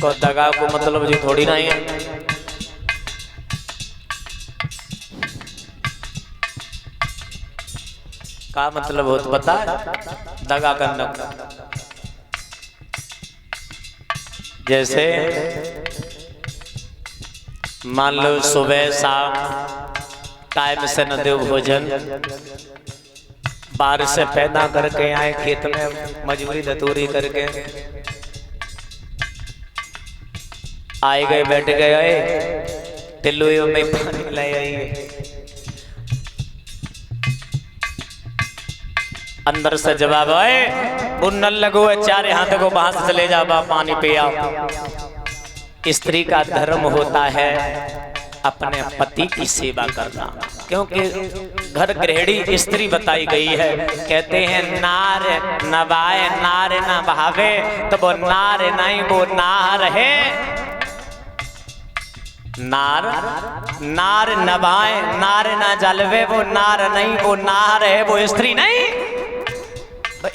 देखो दगा को मतलब जी थोड़ी नहीं है। का मतलब हो तो पता है दगा करना। जैसे मान लो सुबह शाम टाइम से न दो भोजन, बारिश से पैदा करके आए खेत में मजदूरी धतूरी करके आए गए बैठ गए तिल्लुओं में पानी ले आई, अंदर से जवाब आए वो नल लगो है चार हाथ को वहां से चले जाओ पानी पिया। स्त्री का धर्म होता है अपने पति की सेवा करना, क्योंकि घर गृहिणी स्त्री बताई गई है। कहते हैं नार नवाए नार न बहावे, तो वो नार नहीं वो नार है। नार नार नवाए नार न जलवे, वो नार नहीं वो नार है, वो स्त्री नहीं।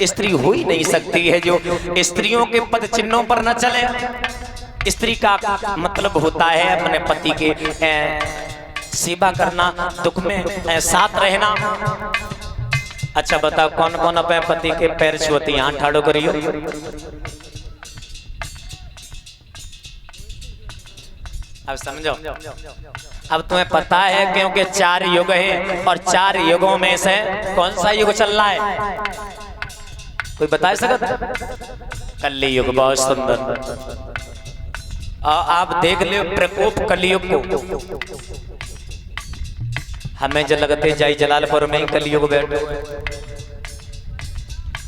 स्त्री हो ही नहीं सकती है जो स्त्रियों के पद चिन्हों पर न चले। स्त्री का मतलब होता है अपने पति के सेवा करना, दुख में साथ रहना। अच्छा बताओ कौन कौन अपने पति के पैर छुअती, हाथ ठाड़ो करियो। अब समझो, अब तुम्हें पता है क्योंकि 4 युग है और 4 युगों में से कौन सा युग चल रहा है, कोई बता सकता? कली युग बहुत सुंदर। आप देख लो प्रकोप कलयुग को, हमें जो लगते जाई जलालपुर में ही कलयुग बैठो।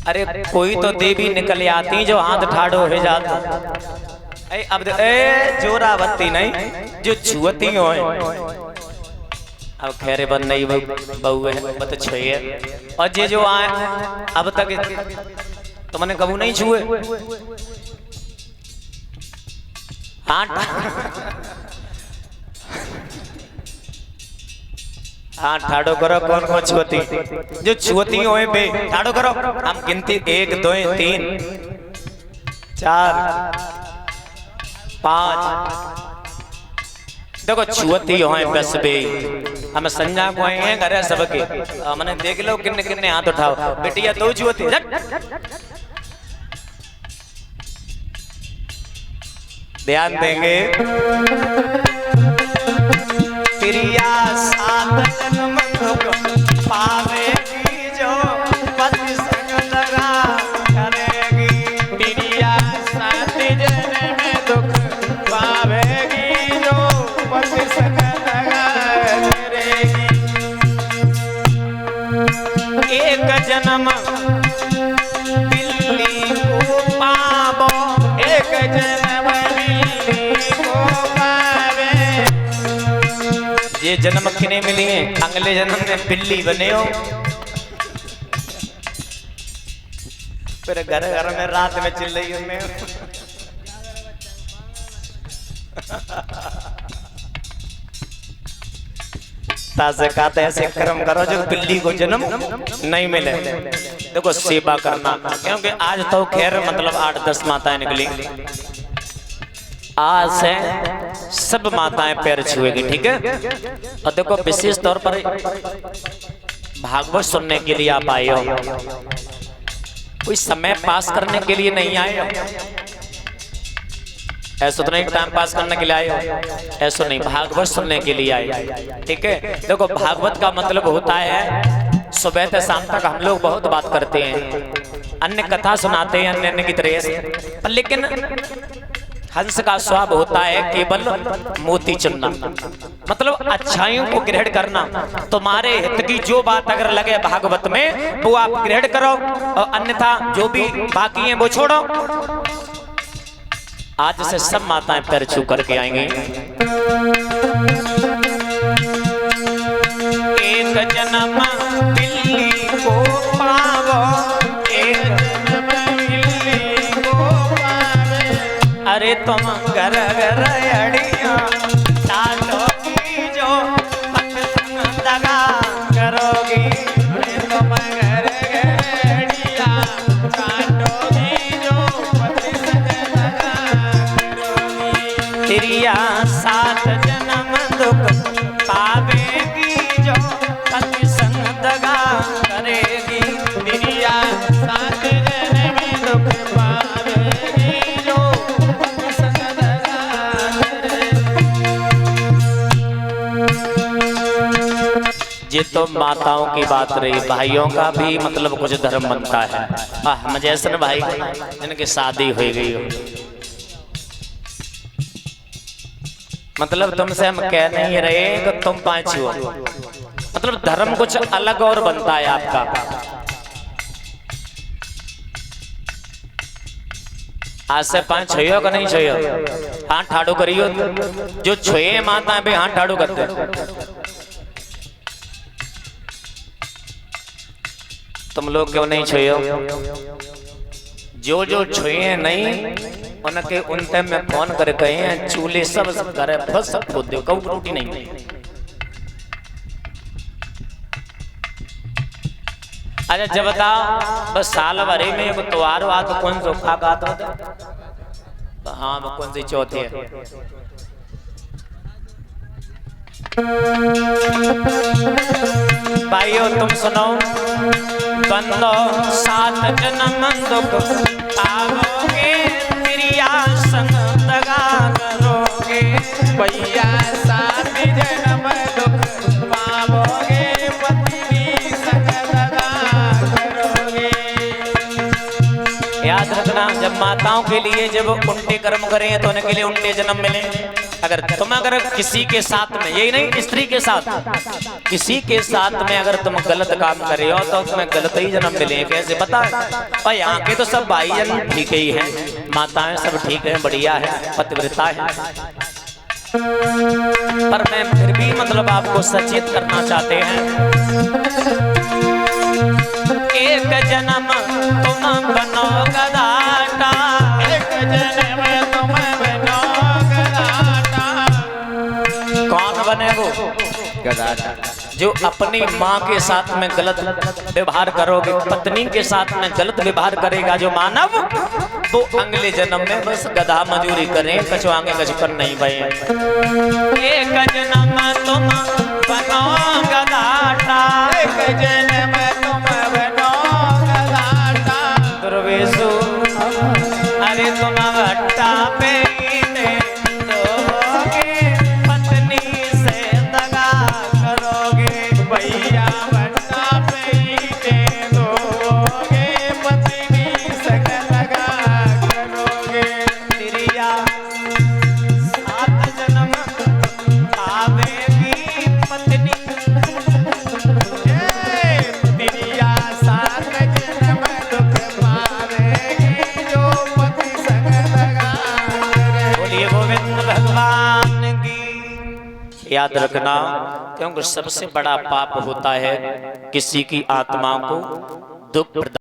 अरे कोई तो देवी निकल आती जो हाथ ठाड़ो हो जाता। अब जोरावती नहीं जो छुअती हो। अब खैरे बन नहीं बहू है वो तो छुए, और ये जो आए अब तक तो मैंने कबू नहीं छुए। हाँ ठाड़ो करो कौन कौन छुअती, जो छुअती हो बे ठाड़ो करो। हम गिनती 1 2 3 4 5 देखो छुअती हो बस बे। हम संजा को आए हैं घर सबके, मैंने देख लो किन्ने किन्ने हाथ उठाओ। बेटिया तो छुअती ध्यान देंगे। प्रिया साधन मधुक पावेगी जो पति संग लगा करेगी। प्रिया साधन में दुख पावेगी जो पति संग लगा करेगी। एक जन्म बिल्ली को पावो, एक जन्म ये जन्म किने मिली है, अगले जन्म में बिल्ली बने हो। फिर घर घर में रात में चिल्ल रही हूं मैं। ताज़े कहते ऐसे कर्म करो जो बिल्ली को जन्म नहीं मिले। देखो सेवा करना, क्योंकि आज तो खैर मतलब 8-10 माताएं निकली, आज से सब माताएं पैर छुएगी, ठीक है। और देखो विशेष तौर पर भागवत सुनने के लिए आप आए हो, कोई समय पास करने के लिए नहीं आए हो। ऐसा तो नहीं टाइम पास करने के लिए आए हो, ऐसा नहीं, भागवत सुनने के लिए आए, ठीक है। देखो भागवत का मतलब होता है सुबह से शाम तक हम लोग बहुत बात करते हैं, अन्य कथा सुनाते हैं अन्य अन्य की तरह से, लेकिन हंस का स्वभाव होता है केवल मोती चुनना, मतलब अच्छाइयों को ग्रहण करना। तुम्हारे हित की जो बात अगर लगे भागवत में वो आप ग्रहण करो, और अन्यथा जो भी बाकी है वो छोड़ो। आज से सब माताएं पैर छू करके आएंगी। एक जन्म बिल्ली को पावो, एक जन्म बिल्ली को पावे। अरे तुम घर घर अड़िया डालोगी जो पत संग दगा करोगी। तुम घर घर अड़िया डालोगी जो पत संग दगा करोगी। सात जन्म दुख पावेगी जो पति संग दगा करेगी। तिरिया सात जन्म दुख पावेगी जो पति संग दगा करेगी। ये तो माताओं की बात रही, भाइयों का भी मतलब कुछ धर्म बनता है। हम जैसे भाई जिनकी शादी हो गई हो, मतलब तुमसे हम कह नहीं रहे कि तुम पांच हो, मतलब धर्म कुछ अलग और बनता है आपका। आज से पांच छुयो का नहीं छुयो, हाथ ठाड़ो करियो। जो छुए माता है हाथ ठाड़ो करते। तुम लोग क्यों नहीं छुयो? जो छुए नहीं उनके उनते में फोन कर कहे हैं चूल्हे सब करे बस सब को दे कऊ रोटी नहीं। अरे जब बताओ बस साल भरे में एक त्योहार हुआ तो कौन सा खा तो हाँ वो कौन सी चौथी है। भाइयों तुम सुनो, बंदो सात जन्म दुख पाओगे, तिरिया संग दगा करोगे। भैया सात जन्म दुख पाओगे, पति भी संग दगा करोगे। याद रखना, जब माताओं के लिए जब उल्टे कर्म करें तो उनके लिए उल्टे जन्म मिले। अगर किसी के साथ में, यही नहीं स्त्री के साथ, किसी के साथ में अगर तुम गलत काम कर रहे हो तो तुम्हें गलत ही जन्म मिले। कैसे पता? और यहाँ के तो सब भाईजन ठीक ही हैं, माताएं सब ठीक हैं, बढ़िया है, पतिव्रता है। पर मैं फिर भी मतलब आपको सचेत करना चाहते हैं, एक जन्म तुम बनो गदाटा, एक जन्म तुम बनो गदाटा। कौन बने वो? गदाटा। जो अपनी माँ के साथ में गलत व्यवहार करोगे, पत्नी के साथ में गलत व्यवहार करेगा जो मानव, वो अगले जन्म में बस गधा मजूरी करें, कछु आगे कछु कर नहीं भाई। एक जन्म तुम बनो गदाटा, एक जन्म तुम बनो गदाटा। दुर्वेशु अरे तुम भट्टा पे भैया भट्टा पे दे दोगे, पति भी संग दगा करोगे। तिरिया सात जन्म आवेगी पत्नी, तिरिया सात जन्म दुख पावेगी जो पति संग दगा करेगी। बोलिए गोविंद भगवान की। याद रखना, क्योंकि सबसे बड़ा पाप होता है किसी की आत्मा को दुख